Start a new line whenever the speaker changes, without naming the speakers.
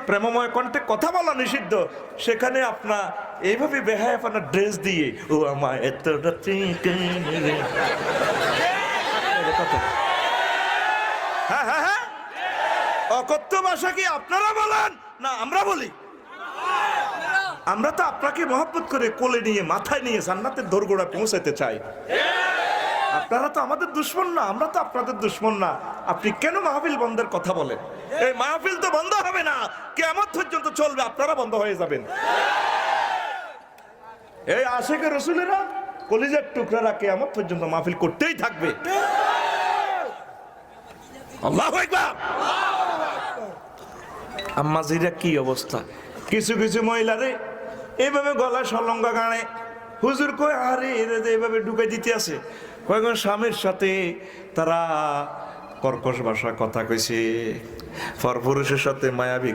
প্রেমময় কণ্ঠে কথা বলা নিষিদ্ধ, সেখানে আপনার এইভাবে বেহায়াপনা ড্রেস দিয়ে ও আমার এতটা হ্যাঁ হ্যাঁ হ্যাঁ, অকথ্য ভাষা কি আপনারা বলেন না আমরা বলি? আমরা তো আপনাকে মহব্বত করে কোলে নিয়ে মাথায় নিয়ে জান্নাতের দোরগোড়ায় পৌঁছাতে চাই। আপনারা তো আমাদের দুশমন না, আমরা তো আপনাদের দুশমন না। আপনি কেন মাহফিল বন্ধের কথা বলেন? এই মাহফিল তো বন্ধ হবে না, কিয়ামত পর্যন্ত চলবে, আপনারা বন্ধ হয়ে যাবেন। এই আশিকে রসুলেরা কলিজার টুকরারা কিয়ামত পর্যন্ত মাহফিল করতেই থাকবে। আল্লাহু আকবার। আম্মাজিরা কি অবস্থা, কিছু কিছু মহিলারে এইভাবে গলায় সলঙ্গা গানে হুজুর কই আরে এরে এইভাবে ঢুকাই দিতে আছে। কয়েকজন স্বামীর সাথে তারা কর্কশ ভাষা কথা কইছে, পরপুরুষের সাথে মায়াবী